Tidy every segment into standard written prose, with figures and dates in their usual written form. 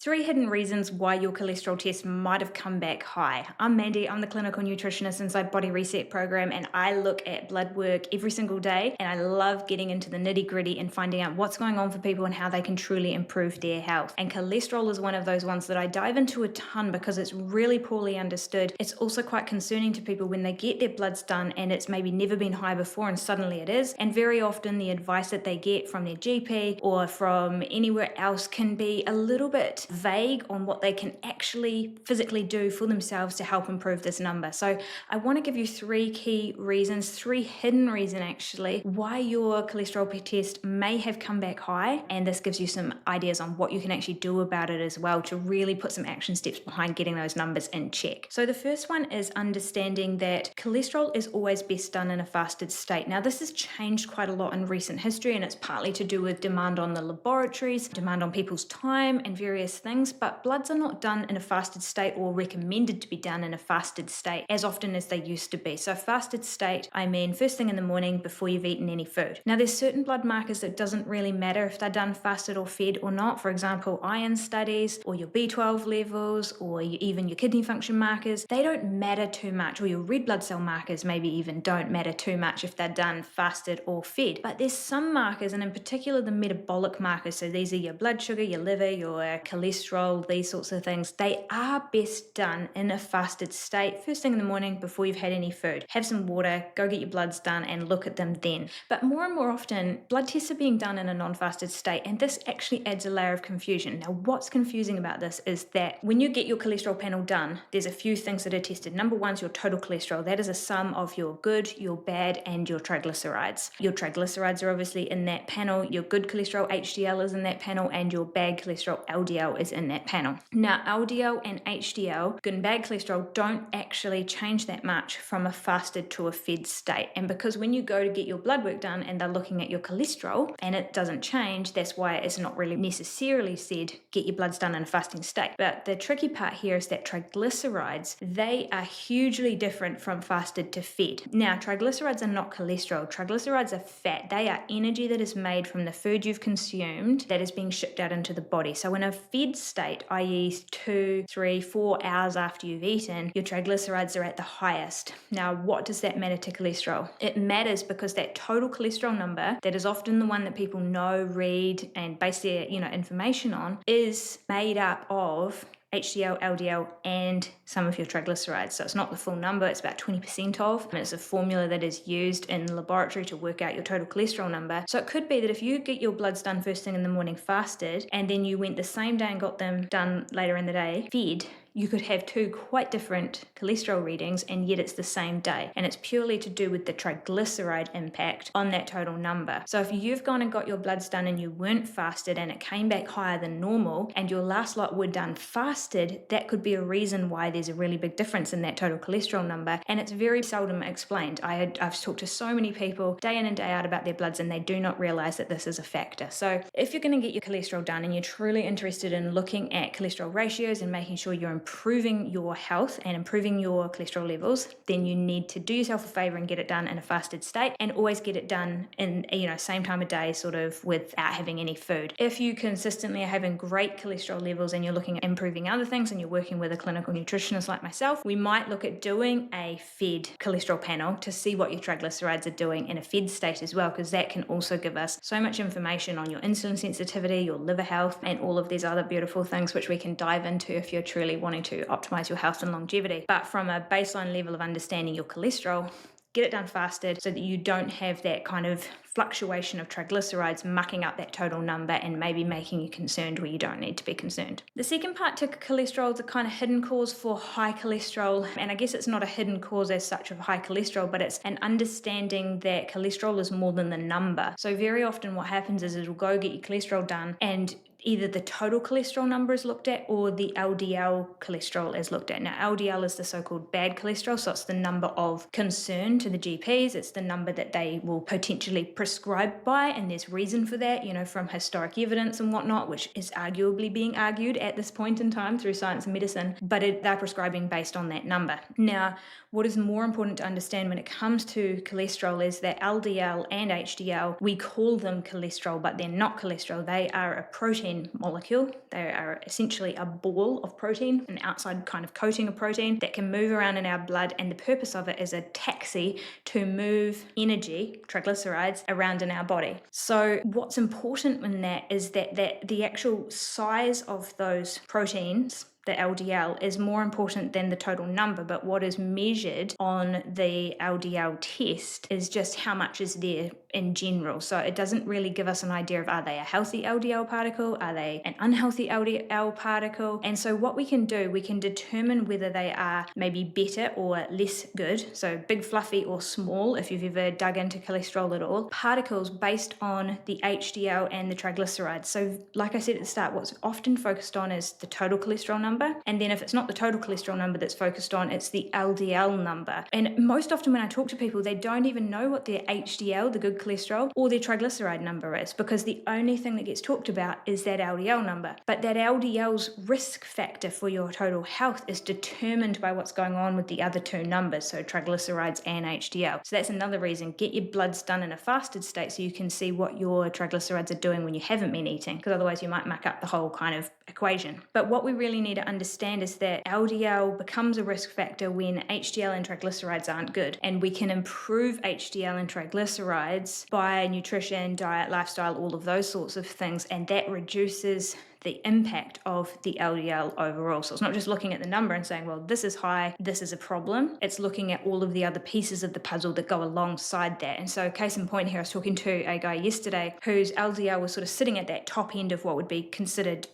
3 hidden reasons why your cholesterol test might have come back high. I'm Mandy, I'm the clinical nutritionist inside Body Reset program, and I look at blood work every single day, and I love getting into the nitty gritty and finding out what's going on for people and how they can truly improve their health. And cholesterol is one of those ones that I dive into a ton because it's really poorly understood. It's also quite concerning to people when they get their bloods done and it's maybe never been high before and suddenly it is. And very often the advice that they get from their GP or from anywhere else can be a little bit vague on what they can actually physically do for themselves to help improve this number. So I want to give you 3 key reasons, 3 hidden reasons actually, why your cholesterol test may have come back high. And this gives you some ideas on what you can actually do about it as well to really put some action steps behind getting those numbers in check. So the first one is understanding that cholesterol is always best done in a fasted state. Now this has changed quite a lot in recent history, and it's partly to do with demand on the laboratories, demand on people's time and various things, but bloods are not done in a fasted state or recommended to be done in a fasted state as often as they used to be. So fasted state, I mean first thing in the morning before you've eaten any food. Now there's certain blood markers that doesn't really matter if they're done fasted or fed or not. For example, iron studies or your B12 levels or even your kidney function markers, they don't matter too much, or your red blood cell markers maybe even don't matter too much if they're done fasted or fed. But there's some markers, and in particular the metabolic markers, so these are your blood sugar, your liver, your cholesterol, these sorts of things, they are best done in a fasted state first thing in the morning before you've had any food. Have some water, go get your bloods done and look at them then. But more and more often blood tests are being done in a non-fasted state, and this actually adds a layer of confusion. Now what's confusing about this is that when you get your cholesterol panel done, there's a few things that are tested. Number one is your total cholesterol. That is a sum of your good, your bad, and your triglycerides. Your triglycerides are obviously in that panel, your good cholesterol HDL is in that panel, and your bad cholesterol LDL is in that panel. Now LDL and HDL, good and bad cholesterol, don't actually change that much from a fasted to a fed state. And because when you go to get your blood work done and they're looking at your cholesterol and it doesn't change, that's why it's not really necessarily said get your bloods done in a fasting state. But the tricky part here is that triglycerides, they are hugely different from fasted to fed. Now triglycerides are not cholesterol. Triglycerides are fat. They are energy that is made from the food you've consumed that is being shipped out into the body. So in a fed state, i.e. 2, 3, 4 hours after you've eaten, your triglycerides are at the highest. Now what does that matter to cholesterol? It matters because that total cholesterol number, that is often the one that people know, read and base their information on, is made up of HDL, LDL, and some of your triglycerides. So it's not the full number, it's about 20% of. And it's a formula that is used in the laboratory to work out your total cholesterol number. So it could be that if you get your bloods done first thing in the morning fasted, and then you went the same day and got them done later in the day fed, you could have 2 quite different cholesterol readings, and yet it's the same day. And it's purely to do with the triglyceride impact on that total number. So if you've gone and got your bloods done and you weren't fasted and it came back higher than normal, and your last lot were done fasted, that could be a reason why there's a really big difference in that total cholesterol number. And it's very seldom explained. I've talked to so many people day in and day out about their bloods, and they do not realize that this is a factor. So if you're going to get your cholesterol done and you're truly interested in looking at cholesterol ratios and making sure you're improving your health and improving your cholesterol levels, then you need to do yourself a favor and get it done in a fasted state, and always get it done in same time of day, sort of without having any food. If you consistently are having great cholesterol levels and you're looking at improving other things and you're working with a clinical nutritionist like myself, we might look at doing a fed cholesterol panel to see what your triglycerides are doing in a fed state as well, because that can also give us so much information on your insulin sensitivity, your liver health, and all of these other beautiful things which we can dive into if you're truly wanting to optimize your health and longevity. But from a baseline level of understanding your cholesterol, get it done fasted so that you don't have that kind of fluctuation of triglycerides mucking up that total number and maybe making you concerned where you don't need to be concerned. The second part to cholesterol is a kind of hidden cause for high cholesterol, and I guess it's not a hidden cause as such of high cholesterol, but it's an understanding that cholesterol is more than the number. So very often what happens is it'll go get your cholesterol done, and either the total cholesterol number is looked at or the LDL cholesterol is looked at. Now, LDL is the so-called bad cholesterol, so it's the number of concern to the GPs. It's the number that they will potentially prescribe by, and there's reason for that, from historic evidence and whatnot, which is arguably being argued at this point in time through science and medicine, but they're prescribing based on that number. Now, what is more important to understand when it comes to cholesterol is that LDL and HDL, we call them cholesterol, but they're not cholesterol. They are a protein protein molecule. They are essentially a ball of protein, an outside kind of coating of protein that can move around in our blood, and the purpose of it is a taxi to move energy, triglycerides, around in our body. So what's important in that is that the actual size of those proteins, the LDL, is more important than the total number, but what is measured on the LDL test is just how much is there in general. So it doesn't really give us an idea of, are they a healthy LDL particle, are they an unhealthy LDL particle? And so what we can do, we can determine whether they are maybe better or less good, so big, fluffy, or small, if you've ever dug into cholesterol at all, particles based on the HDL and the triglycerides. So like I said at the start, what's often focused on is the total cholesterol number, and then if it's not the total cholesterol number that's focused on, it's the LDL number. And most often when I talk to people, they don't even know what their HDL, the good cholesterol, or their triglyceride number is, because the only thing that gets talked about is that LDL number. But that LDL's risk factor for your total health is determined by what's going on with the other two numbers, so triglycerides and HDL. So that's another reason, get your bloods done in a fasted state so you can see what your triglycerides are doing when you haven't been eating, because otherwise you might muck up the whole kind of equation. But what we really need to understand is that LDL becomes a risk factor when HDL and triglycerides aren't good, and we can improve HDL and triglycerides by nutrition, diet, lifestyle, all of those sorts of things, and that reduces the impact of the LDL overall. So it's not just looking at the number and saying, well, this is high, this is a problem. It's looking at all of the other pieces of the puzzle that go alongside that. And so case in point here, I was talking to a guy yesterday whose LDL was sort of sitting at that top end of what would be considered,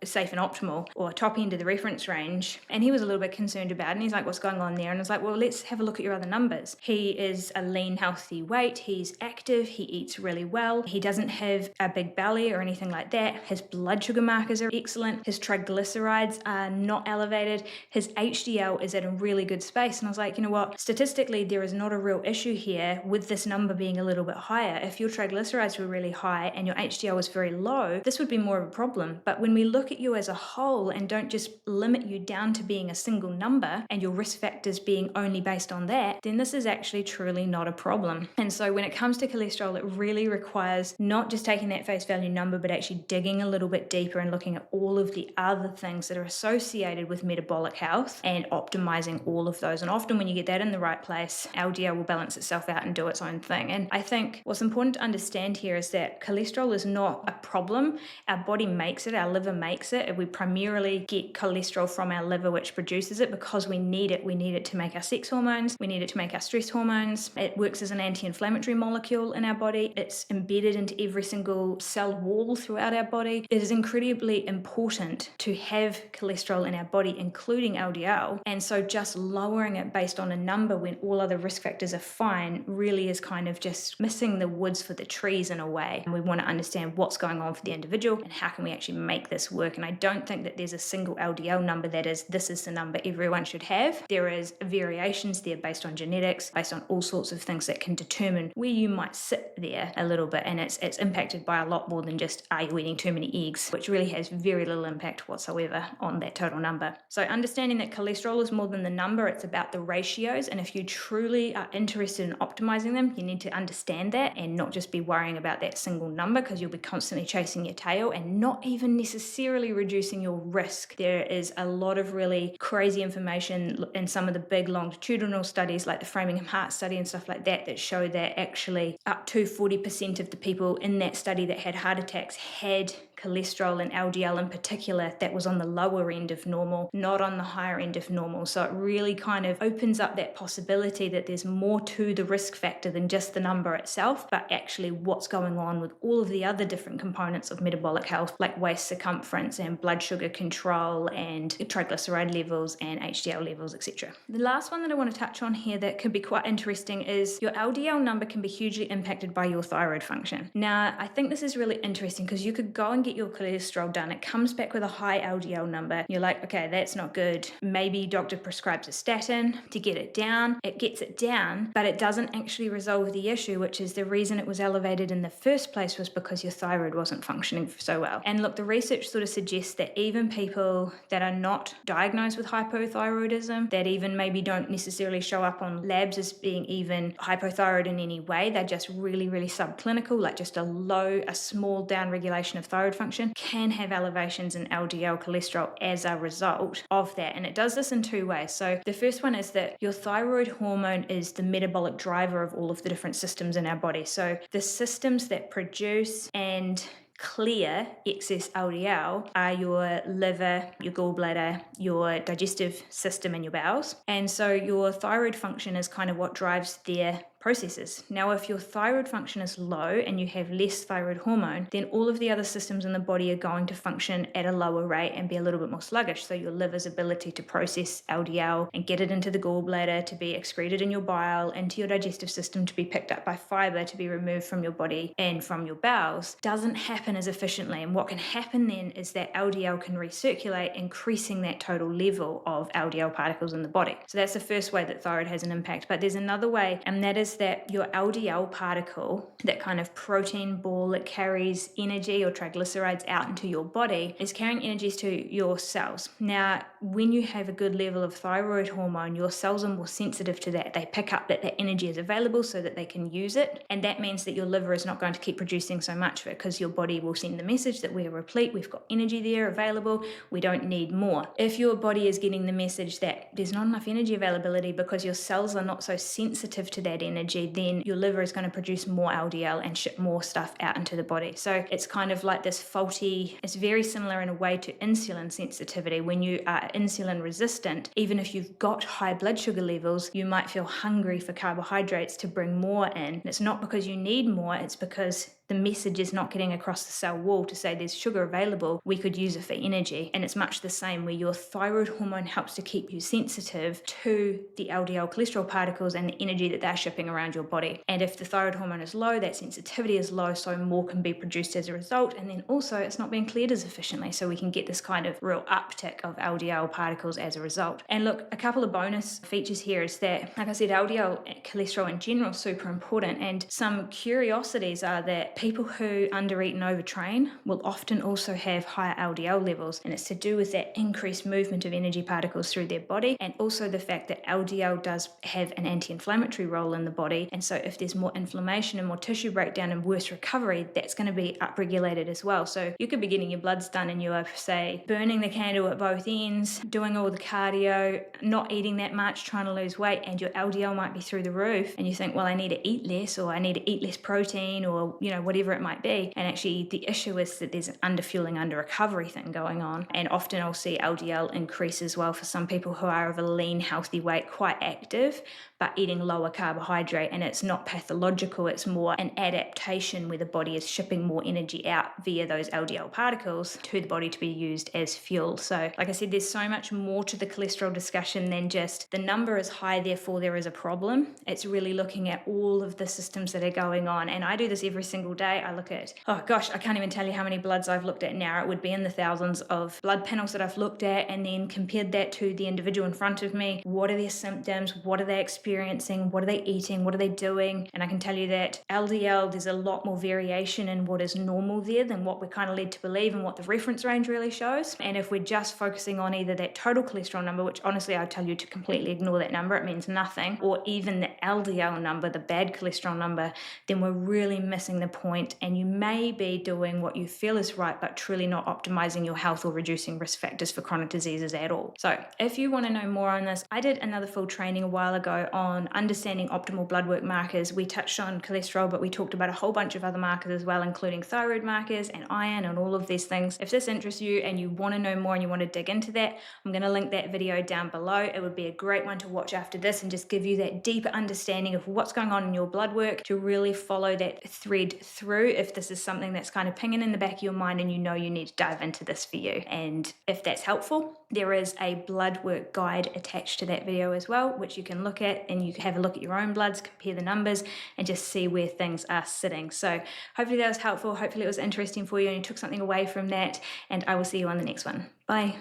safe and optimal, or top end of the reference range. And he was a little bit concerned about it. And he's like, what's going on there? And I was like, well, let's have a look at your other numbers. He is a lean, healthy weight. He's active. He eats really well. He doesn't have a big belly or anything like that. His blood sugar markers are excellent. His triglycerides are not elevated. His HDL is at a really good space. And I was like, you know what? Statistically, there is not a real issue here with this number being a little bit higher. If your triglycerides were really high and your HDL was very low, this would be more of a problem. But when we look at you as a whole and don't just limit you down to being a single number and your risk factors being only based on that, then this is actually truly not a problem. And so when it comes to cholesterol, it really requires not just taking that face value number, but actually digging a little bit deeper and looking at all of the other things that are associated with metabolic health and optimizing all of those. And often when you get that in the right place, LDL will balance itself out and do its own thing. And I think what's important to understand here is that cholesterol is not a problem. Our body makes it, our liver makes it. We primarily get cholesterol from our liver, which produces it because we need it. We need it to make our sex hormones. We need it to make our stress hormones. It works as an anti-inflammatory molecule in our body. It's embedded into every single cell wall throughout our body. It is incredibly important to have cholesterol in our body, including LDL. And so just lowering it based on a number when all other risk factors are fine really is kind of just missing the woods for the trees in a way. And we want to understand what's going on for the individual and how can we actually make this work. And I don't think that there's a single LDL number that is, this is the number everyone should have. There is variations there based on genetics, based on all sorts of things that can determine where you might sit there a little bit. And it's impacted by a lot more than just, are you eating too many eggs, which really has very little impact whatsoever on that total number. So understanding that cholesterol is more than the number, it's about the ratios. And if you truly are interested in optimizing them, you need to understand that and not just be worrying about that single number, because you'll be constantly chasing your tail and not even necessarily reducing your risk. There is a lot of really crazy information in some of the big longitudinal studies like the Framingham Heart Study and stuff like that show that actually up to 40% of the people in that study that had heart attacks had cholesterol and LDL in particular that was on the lower end of normal, not on the higher end of normal. So it really kind of opens up that possibility that there's more to the risk factor than just the number itself, but actually what's going on with all of the other different components of metabolic health, like waist circumference and blood sugar control and triglyceride levels and HDL levels, etc. The last one that I want to touch on here that could be quite interesting is your LDL number can be hugely impacted by your thyroid function. Now, I think this is really interesting because you could go and get your cholesterol done. It comes back with a high LDL number. You're like, okay, that's not good. Maybe doctor prescribes a statin to get it down. It gets it down, but it doesn't actually resolve the issue, which is the reason it was elevated in the first place was because your thyroid wasn't functioning so well. And look, the research sort of suggests that even people that are not diagnosed with hypothyroidism, that even maybe don't necessarily show up on labs as being even hypothyroid in any way, they're just really, really subclinical, like just a small down regulation of thyroid thyroid function, can have elevations in LDL cholesterol as a result of that. And it does this in two ways. So the first one is that your thyroid hormone is the metabolic driver of all of the different systems in our body. So the systems that produce and clear excess LDL are your liver, your gallbladder, your digestive system, and your bowels. And so your thyroid function is kind of what drives their processes. Now, if your thyroid function is low and you have less thyroid hormone, then all of the other systems in the body are going to function at a lower rate and be a little bit more sluggish. So your liver's ability to process LDL and get it into the gallbladder to be excreted in your bile, into your digestive system to be picked up by fiber to be removed from your body and from your bowels doesn't happen as efficiently. And what can happen then is that LDL can recirculate, increasing that total level of LDL particles in the body. So that's the first way that thyroid has an impact. But there's another way, and that is that your LDL particle, that kind of protein ball that carries energy or triglycerides out into your body, is carrying energies to your cells. Now, when you have a good level of thyroid hormone, your cells are more sensitive to that. They pick up that that energy is available so that they can use it. And that means that your liver is not going to keep producing so much of it, because your body will send the message that we're replete, we've got energy there available, we don't need more. If your body is getting the message that there's not enough energy availability because your cells are not so sensitive to that energy, then your liver is going to produce more LDL and ship more stuff out into the body. So it's kind of like this faulty, it's very similar in a way to insulin sensitivity. When you are insulin resistant, even if you've got high blood sugar levels, you might feel hungry for carbohydrates to bring more in. And it's not because you need more, it's because the message is not getting across the cell wall to say there's sugar available, we could use it for energy. And it's much the same, where your thyroid hormone helps to keep you sensitive to the LDL cholesterol particles and the energy that they're shipping around your body. And if the thyroid hormone is low, that sensitivity is low, so more can be produced as a result. And then also it's not being cleared as efficiently, so we can get this kind of real uptick of LDL particles as a result. And look, a couple of bonus features here is that, like I said, LDL cholesterol in general is super important. And some curiosities are that people who undereat and overtrain will often also have higher LDL levels, and it's to do with that increased movement of energy particles through their body, and also the fact that LDL does have an anti-inflammatory role in the body. And so if there's more inflammation and more tissue breakdown and worse recovery, that's going to be upregulated as well. So you could be getting your bloods done and you are, say, burning the candle at both ends, doing all the cardio, not eating that much, trying to lose weight, and your LDL might be through the roof, and you think, well, I need to eat less, or I need to eat less protein, or whatever it might be. And actually the issue is that there's an underfueling, under recovery thing going on. And often I'll see LDL increase as well for some people who are of a lean, healthy weight, quite active, but eating lower carbohydrate. And it's not pathological, it's more an adaptation where the body is shipping more energy out via those LDL particles to the body to be used as fuel. So like I said, there's so much more to the cholesterol discussion than just the number is high, therefore there is a problem. It's really looking at all of the systems that are going on. And I do this every single day. I look at, oh gosh, I can't even tell you how many bloods I've looked at now. It would be in the thousands of blood panels that I've looked at, and then compared that to the individual in front of me. What are their symptoms? What are they experiencing? What are they eating? What are they doing? And I can tell you that LDL, there's a lot more variation in what is normal there than what we're kind of led to believe and what the reference range really shows. And if we're just focusing on either that total cholesterol number, which honestly I tell you to completely ignore that number, it means nothing, or even the LDL number, the bad cholesterol number, then we're really missing the point. And you may be doing what you feel is right, but truly not optimizing your health or reducing risk factors for chronic diseases at all. So if you want to know more on this, I did another full training a while ago on understanding optimal blood work markers. We touched on cholesterol, but we talked about a whole bunch of other markers as well, including thyroid markers and iron and all of these things. If this interests you and you want to know more and you want to dig into that, I'm going to link that video down below. It would be a great one to watch after this and just give you that deeper understanding of what's going on in your blood work, to really follow that thread through if this is something that's kind of pinging in the back of your mind and you know you need to dive into this for you. And if that's helpful, there is a blood work guide attached to that video as well, which you can look at, and you can have a look at your own bloods, compare the numbers, and just see where things are sitting. So hopefully that was helpful. Hopefully it was interesting for you and you took something away from that, and I will see you on the next one. Bye.